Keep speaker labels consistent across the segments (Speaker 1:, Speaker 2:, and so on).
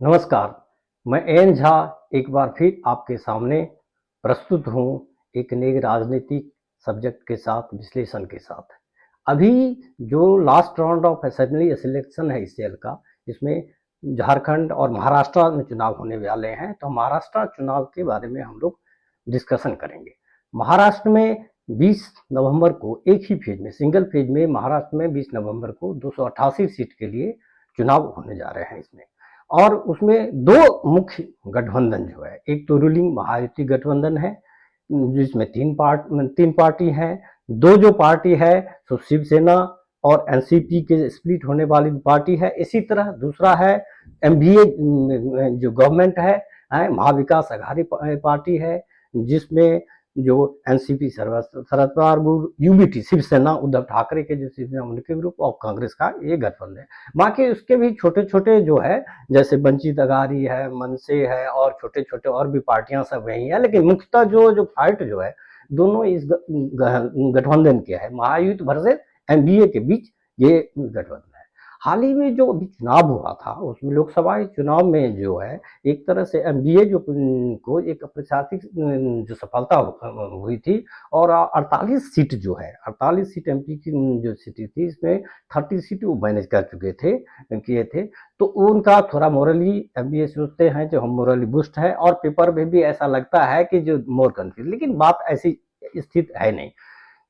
Speaker 1: नमस्कार, मैं एन झा एक बार फिर आपके सामने प्रस्तुत हूँ एक नए राजनीतिक सब्जेक्ट के साथ, विश्लेषण के साथ। अभी जो last round of assembly selection है इस साल का, इसमें झारखंड और महाराष्ट्र में चुनाव होने वाले हैं, तो महाराष्ट्र चुनाव के बारे में हम लोग डिस्कशन करेंगे। महाराष्ट्र में 20 नवंबर को एक ही फेज में, सिंगल फेज में महाराष्ट्र में 20 नवंबर को 288 सीट के लिए चुनाव होने जा रहे हैं इसमें। और उसमें दो मुख्य गठबंधन जो है, एक तो रूलिंग महायुति गठबंधन है जिसमें तीन पार्टी हैं। दो जो पार्टी है तो शिवसेना और एनसीपी के स्प्लिट होने वाली पार्टी है। इसी तरह दूसरा है एमवीए जो गवर्नमेंट है महाविकास अघाड़ी पार्टी है, जिसमें जो NCP Sharad Pawar group, UBT Shiv Sena Uddhav Thackeray के जो शिवसेना उनके ग्रुप और कांग्रेस का ये गठबंधन है। बाकी उसके भी छोटे छोटे जो है, जैसे वंचित अघाड़ी है, मनसे है और छोटे छोटे और भी पार्टियां सब वही है, लेकिन मुख्यतः जो फाइट जो है दोनों इस गठबंधन के है, महायुति वर्सेस एनडीए के बीच ये गठबंधन है। हाल ही में जो अभी चुनाव हुआ था उसमें लोकसभा चुनाव में जो है एक तरह से एनडीए जो को एक अप्रत्याशित जो सफलता हुई थी, और 48 सीट जो है, 48 सीट एमपी की जो सीट थी, इसमें 30 सीट वो मैनेज कर चुके थे, किए थे। तो उनका थोड़ा मोरली एमबीए सोचते हैं जो हम मोरली बुस्ट है, और पेपर में भी ऐसा लगता है कि जो मोर कंफ्यूज, लेकिन बात ऐसी स्थित है नहीं,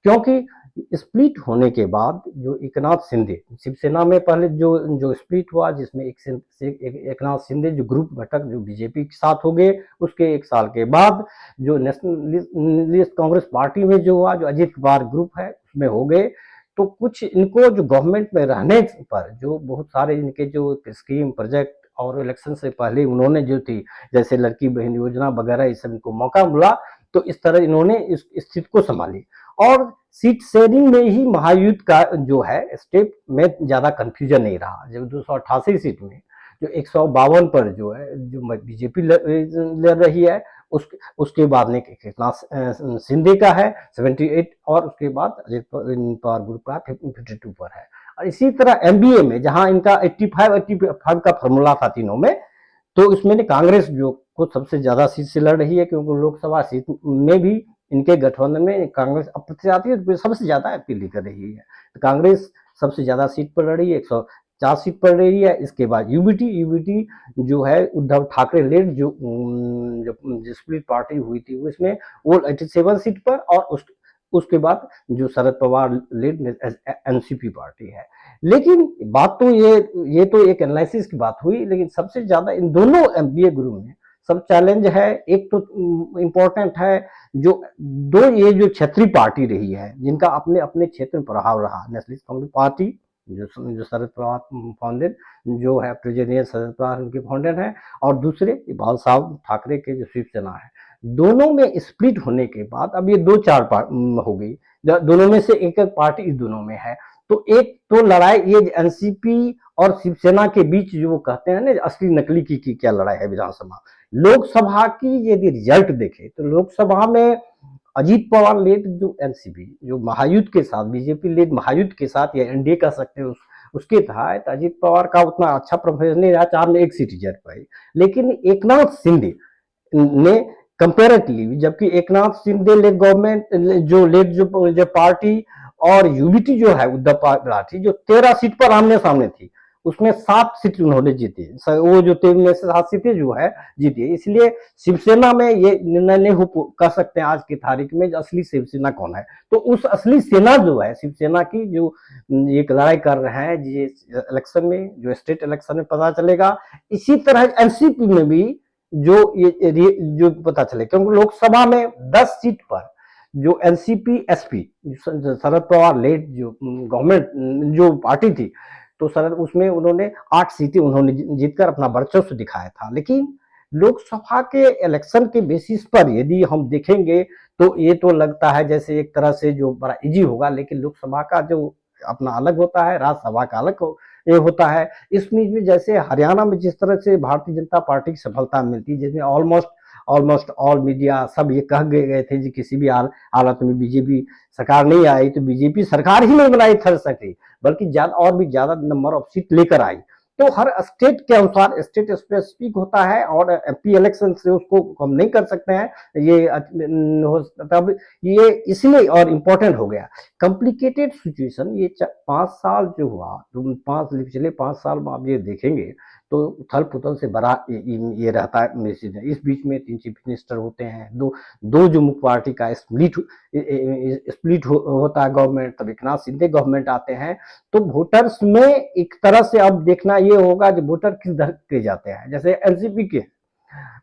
Speaker 1: क्योंकि स्प्लिट होने के बाद जो एकनाथ शिंदे शिवसेना में पहले जो जो स्प्लिट हुआ, जिसमें एकनाथ शिंदे जो ग्रुप घटक जो बीजेपी के साथ हो गए, उसके एक साल के बाद जो नेशनलिस्ट कांग्रेस पार्टी में जो हुआ, जो अजीत पवार ग्रुप है उसमें हो गए। तो कुछ इनको जो गवर्नमेंट में रहने पर जो बहुत सारे इनके जो स्कीम प्रोजेक्ट और इलेक्शन से पहले उन्होंने जो थी, जैसे लड़की बहन योजना वगैरह, इस सब इनको मौका मिला, तो इस तरह इन्होंने इस स्थिति को संभाली। और सीट शेयरिंग में ही महायुद्ध का जो है स्टेप में ज्यादा कंफ्यूजन नहीं रहा। जब 288 सीट में जो 152 पर जो है जो बीजेपी लड़ रही है, उसके बाद में शिंदे का है 78, और उसके बाद अजित पवार ग्रुप का 52 पर है। और इसी तरह एमबीए में जहां इनका 85 का फॉर्मूला था तीनों में, तो इसमें कांग्रेस जो को सबसे ज्यादा सीट से लड़ रही है, क्योंकि लोकसभा सीट में भी इनके गठबंधन में कांग्रेस अप्रत्याशित सबसे ज्यादा अपील कर रही है। तो कांग्रेस सबसे ज्यादा सीट पर लड़ी, 104 सीट पर रही है। इसके बाद यूबीटी जो है उद्धव ठाकरे लेड जो स्प्लिट पार्टी हुई थी, उसमें वो 87 सीट पर, और उसके बाद जो Sharad Pawar lead NCP party है। लेकिन बात तो ये तो एक एनालिसिस की बात हुई, लेकिन सबसे ज्यादा इन दोनों एमबीए ग्रुप में सब चैलेंज है। एक तो इम्पोर्टेंट है जो दो ये जो क्षेत्रीय पार्टी रही है, जिनका अपने अपने क्षेत्र में प्रभाव रहा, नेशनलिस्ट कांग्रेस पार्टी जो शरद पवार फाउंडेड जो है, प्रेसिडेंट शरद पवार उनके फाउंडर हैं, और दूसरे बाल साहब ठाकरे के जो शिवसेना है। दोनों में स्प्लिट होने के बाद अब ये दो चार हो गई, दोनों में से एक एक पार्टी इस दोनों में है। तो एक तो लड़ाई ये एनसीपी और शिवसेना के बीच जो वो कहते हैं ना असली नकली की क्या लड़ाई है विधानसभा। लोकसभा की यदि रिजल्ट देखे तो लोकसभा में अजीत पवार लेड जो एनसीपी जो महायुद्ध के साथ, बीजेपी लेड महायुद्ध के साथ, या एनडीए कह सकते हैं उसके तहत अजीत पवार का उतना अच्छा परफॉर्मेंस नहीं रहा, 4 में 1 सीट जीत पाई। लेकिन एकनाथ शिंदे ने कंपेरेटिवली, जबकि एकनाथ शिंदे लेड गवर्नमेंट जो लेड जो पार्टी, और यूबीटी जो है उद्धव पार्टी जो 13 सीट पर आमने सामने थी, उसमें 7 सीट उन्होंने जीती। वो जो 3 में से 7 सीटें जो है जीती। इसलिए शिवसेना में ये निर्णय नहीं हो कह सकते हैं आज की तारीख में असली शिवसेना कौन है। तो उस असली सेना जो है शिवसेना की, जो एक लड़ाई कर रहे हैं ये इलेक्शन में, जो स्टेट इलेक्शन में पता चलेगा। इसी तरह एनसीपी में भी जो ये जो पता चले, क्योंकि लोकसभा में 10 सीट पर जो NCP SP Sharad Pawar lead जो गवर्नमेंट जो पार्टी थी, तो शरद उसमें उन्होंने 8 सीटें उन्होंने जीतकर अपना वर्चस्व दिखाया था। लेकिन लोकसभा के इलेक्शन के बेसिस पर यदि हम देखेंगे तो ये तो लगता है जैसे एक तरह से जो बड़ा इजी होगा, लेकिन लोकसभा का जो अपना अलग होता है, राज्यसभा का अलग ये होता है। इसमें जैसे हरियाणा में जिस तरह से भारतीय जनता पार्टी की सफलता मिलती है, जिसमें ऑलमोस्ट ऑल मीडिया सब ये कह गए थे कि किसी भी हालत में बीजेपी सरकार नहीं आई, तो बीजेपी सरकार ही नहीं बनाई थर सकी, बल्कि ज्यादा और भी ज्यादा नंबर ऑफ सीट लेकर आई। तो हर स्टेट के अनुसार स्टेट स्पेसिफिक होता है, और एमपी इलेक्शन से उसको हम नहीं कर सकते हैं, ये तब ये इसलिए और इम्पोर्टेंट हो गया। कॉम्प्लिकेटेड सिचुएशन ये 5 साल जो हुआ, पिछले 5 साल में आप ये देखेंगे तो उथल पुथल से बड़ा ये रहता है मैसेज है। इस बीच में 3 चीफ मिनिस्टर होते हैं, दो जो मुख्य पार्टी का स्प्लिट होता है गवर्नमेंट, तब एकनाथ शिंदे गवर्नमेंट आते हैं। तो वोटर्स में एक तरह से अब देखना ये होगा कि वोटर किस तरह के जाते हैं। जैसे एनसीपी के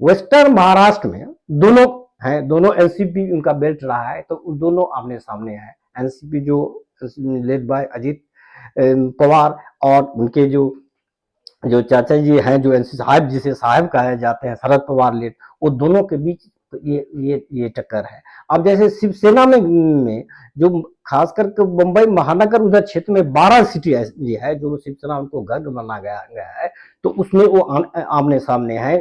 Speaker 1: वेस्टर्न महाराष्ट्र में दोनों हैं, दोनों एनसीपी उनका बेल्ट रहा है, तो दोनों आमने सामने है। एनसीपी जो लेड बाय अजीत पवार, और उनके जो चाचा जी हैं, जो एनसी साहब जिसे साहब कहे जाते हैं, शरद पवार लेड, वो दोनों के बीच तो ये टक्कर है। अब जैसे शिवसेना में जो खास करके मुंबई महानगर उधर क्षेत्र में 12 सीटें ये है जो शिवसेना उनको गर्व माना गया है, तो उसमें वो आमने सामने है।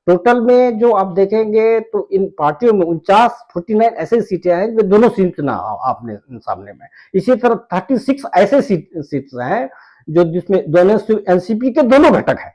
Speaker 1: टोटल में जो आप देखेंगे तो इन पार्टियों में 49 ऐसे सीटें हैं जो दोनों शिवसेना आपने सामने में। इसी तरह 36 ऐसे सीट्स हैं जो जिसमें दोनों एनसीपी के दोनों घटक हैं।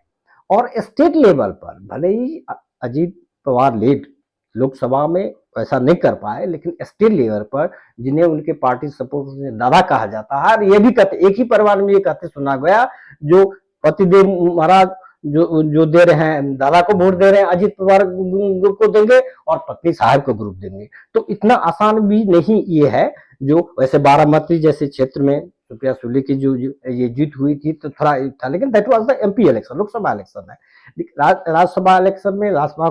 Speaker 1: और स्टेट लेवल पर भले ही अजीत पवार लेड लोकसभा में ऐसा नहीं कर पाए, लेकिन स्टेट लेवल पर जिन्हें उनके पार्टी सपोर्ट से दादा कहा जाता है, और ये भी कहते, एक ही परिवार में ये कहते सुना गया, जो पतिदेव महाराज जो दे रहे हैं, दादा को वोट दे रहे हैं, अजीत पवार ग्रुप को देंगे और पत्नी साहब को ग्रुप देंगे। तो इतना आसान भी नहीं ये है। जो वैसे बारामती जैसे क्षेत्र में सुप्रिया सुले की जो ये जीत हुई थी तो थोड़ा था, लेकिन that was the MP election, Lok Sabha election है। राज्यसभा इलेक्शन में राज्यसभा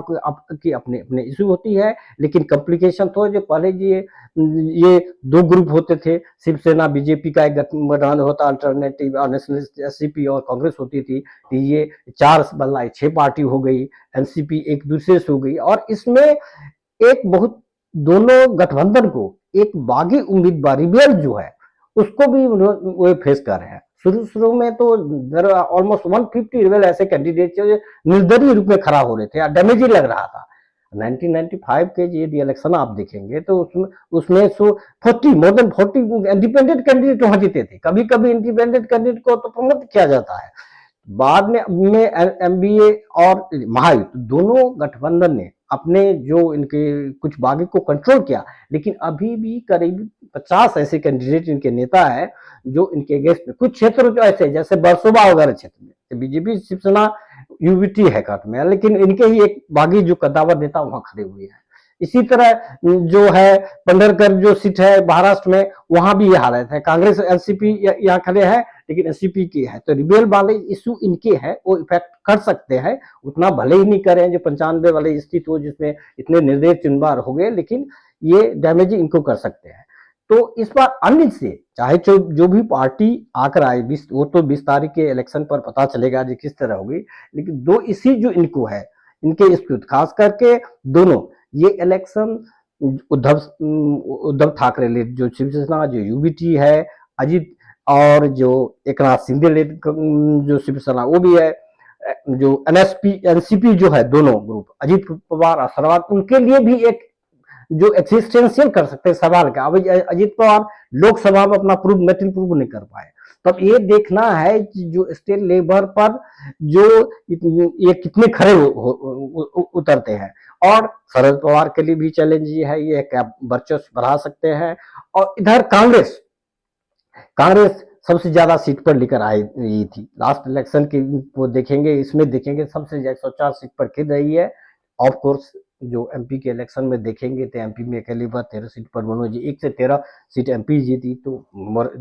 Speaker 1: की अपने अपने इशू होती है, लेकिन कॉम्प्लिकेशन तो जो पहले ये दो ग्रुप होते थे, शिवसेना बीजेपी का एक गठबंधन होता, अल्टरनेटिव और नेशनलिस्ट एससीपी और कांग्रेस होती थी। ये 4 बल्ला 6 पार्टी हो गई, एनसीपी एक दूसरे से हो गई, और इसमें एक बहुत दोनों गठबंधन को एक बागी उम्मीदवार रिबेल जो है उसको भी वो फेस कर रहे हैं। शुरू में तो ऑलमोस्ट 150 रिबेल ऐसे कैंडिडेट थे निर्दलीय रूप में खड़ा हो रहे थे, डैमेज ही लग रहा था। 1995 के ये इलेक्शन आप देखेंगे तो उसमें मोर देन 40 इंडिपेंडेंट कैंडिडेट वहां जीते थे। कभी कभी इंडिपेंडेंट कैंडिडेट को तो प्रमोट किया जाता है। बाद में एमबीए और महायुति दोनों गठबंधन ने अपने जो इनके कुछ बागी को कंट्रोल किया, लेकिन अभी भी करीब 50 ऐसे कैंडिडेट इनके नेता है जो इनके अगेंस्ट में, कुछ क्षेत्र जो ऐसे जैसे बरसोबा वगैरह क्षेत्र में बीजेपी शिवसेना यूबीटी है कट में, लेकिन इनके ही एक बागी जो कद्दावर नेता वहां खड़े हुए हैं। इसी तरह जो है पंढरकर जो सीट है महाराष्ट्र में, वहां भी ये हालत है। कांग्रेस एनसीपी यहाँ खड़े हैं, लेकिन एनसीपी की है, तो रिबेल वाले इशू इनके हैं, वो इफेक्ट कर सकते हैं। उतना भले ही नहीं करें जो 95 वाले स्थिति हो जिसमें इतने निर्देश चुनबार हो गए, लेकिन ये डैमेज इनको कर सकते हैं। तो इस बार अन्य से चाहे जो भी पार्टी आकर आए, वो तो 20 तारीख के इलेक्शन पर पता चलेगा जी किस तरह होगी, लेकिन दो इसी जो इनको है इनके स्थित खास करके दोनों ये इलेक्शन उद्धव ठाकरे लेड जो शिवसेना जो यूबीटी है अजीत, और जो एकनाथ शिंदे लेड जो शिवसेना वो भी है, जो एनसीपी जो है दोनों ग्रुप अजीत पवार और शरद, उनके लिए भी एक जो एक्सिस्टेंशियल कर सकते हैं सवाल का। अब अजीत पवार लोकसभा में अपना मेरिट प्रूव नहीं कर पाए, तब ये देखना है कि जो स्टेट लेवल पर जो ये कितने खड़े उतरते हैं। और शरद पवार के लिए भी चैलेंज ये है, ये क्या वर्चस्व बढ़ा सकते हैं। और इधर कांग्रेस सबसे ज्यादा सीट पर लेकर आई थी लास्ट इलेक्शन की, वो देखेंगे इसमें देखेंगे सबसे ज्यादा 104 सीट पर खेल रही है। ऑफ कोर्स जो एमपी के इलेक्शन में देखेंगे तो एमपी में अकेली बार 13 सीट पर मनोज जी 1 से 13 सीट एमपी जीती, तो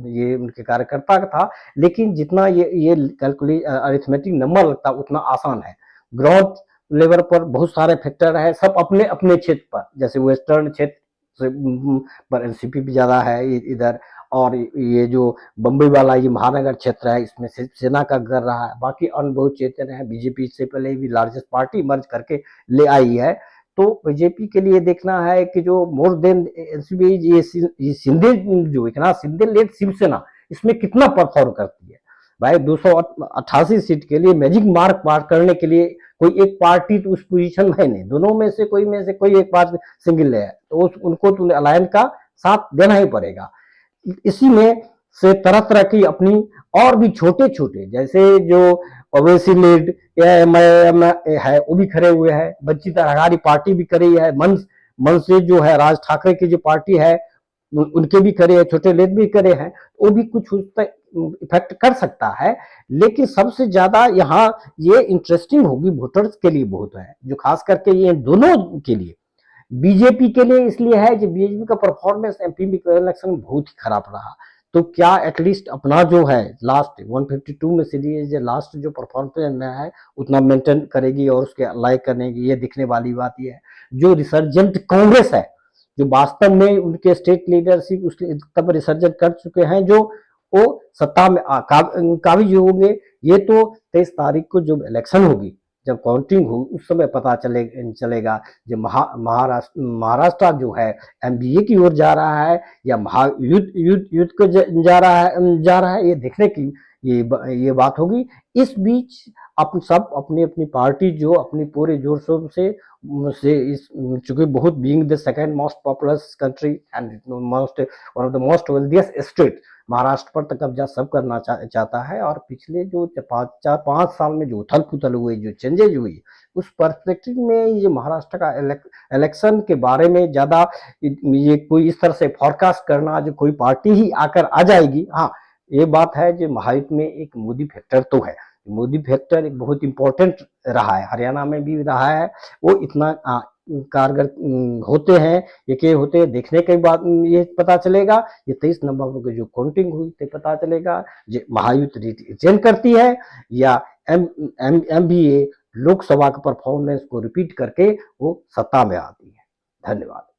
Speaker 1: ये उनके कार्यकर्ता का था। लेकिन जितना ये कैलकुलेट अरिथमेटिक नंबर लगता उतना आसान है। ग्राउंड लेवल पर बहुत सारे फैक्टर है, सब अपने अपने क्षेत्र पर, जैसे वेस्टर्न क्षेत्र पर एनसीपी भी ज्यादा है इधर, और ये जो बम्बई वाला ये महानगर क्षेत्र है इसमें सेना का कर रहा है। बाकी अन्य बहुत क्षेत्र है, बीजेपी से पहले भी लार्जेस्ट पार्टी मर्ज करके ले आई है। तो बीजेपी के लिए देखना है कि जो मोर देन एनसीपी ये शिंदे जो एकनाथ शिंदे लेड शिवसेना इसमें कितना परफॉर्म करती है। भाई 288 सीट के लिए मैजिक मार्क पार करने के लिए कोई एक पार्टी तो उस पोजीशन में नहीं, दोनों में से कोई एक पार्टी सिंगल है, तो उनको तो अलायंस का साथ देना ही पड़ेगा। इसी में से तरह तरह की अपनी और भी छोटे छोटे जैसे जो ओवैसी लीड एआईएमआईएम है वो भी खड़े हुए हैं, वंचित अघाड़ी पार्टी भी खड़ी है, मन से जो है राज ठाकरे की जो पार्टी है उनके भी करे हैं, छोटे लेड भी करे हैं, वो भी कुछ उस पर इफेक्ट कर सकता है। लेकिन सबसे ज्यादा यहाँ ये इंटरेस्टिंग होगी वोटर्स के लिए बहुत है, जो खास करके ये दोनों के लिए, बीजेपी के लिए इसलिए है कि बीजेपी का परफॉर्मेंस एमपी इलेक्शन में बहुत ही खराब रहा। तो क्या एटलीस्ट अपना जो है लास्ट 152 में से जो लास्ट जो परफॉर्मेंस में है उतना मेंटेन करेगी और उसके लाइक करेगी, ये दिखने वाली बात ये है। जो रिसर्जेंट कांग्रेस है, जो वास्तव में उनके स्टेट लीडरशिप उसके तब रिसर्जेंट कर चुके हैं, जो वो सत्ता में काबिज होंगे, ये तो 23 तारीख को जो इलेक्शन होगी, जब काउंटिंग हो उस समय पता चलेगा जो महाराष्ट्र जो है एमबीए की ओर जा रहा है या युद्ध को जा रहा है, ये देखने की ये बात होगी। इस बीच सब अपनी अपनी पार्टी जो अपनी पूरे जोर शोर से इस चूंकि बहुत being the second most populous country and most one of the most wealthiest state, Maharashtra पर तक कब्जा सब करना चाहता है। और पिछले जो 5 साल में जो उथल पुथल हुई, जो चेंजेज हुई, उस पर्सपेक्टिव में ये महाराष्ट्र का इलेक्शन के बारे में ज्यादा ये कोई इस तरह से फोरकास्ट करना जो कोई पार्टी ही आकर आ जाएगी, हाँ ये बात है जो महायुद्ध में एक मोदी फैक्टर तो है। मोदी फैक्टर एक बहुत इंपॉर्टेंट रहा है, हरियाणा में भी रहा है, वो इतना कारगर होते हैं, ये होते हैं देखने के बाद ये पता चलेगा। ये 23 नवंबर को जो काउंटिंग हुई तो पता चलेगा जो महायुद्ध रिटेन करती है या एमबीए लोकसभा के परफॉर्मेंस को रिपीट करके वो सत्ता में आती है। धन्यवाद।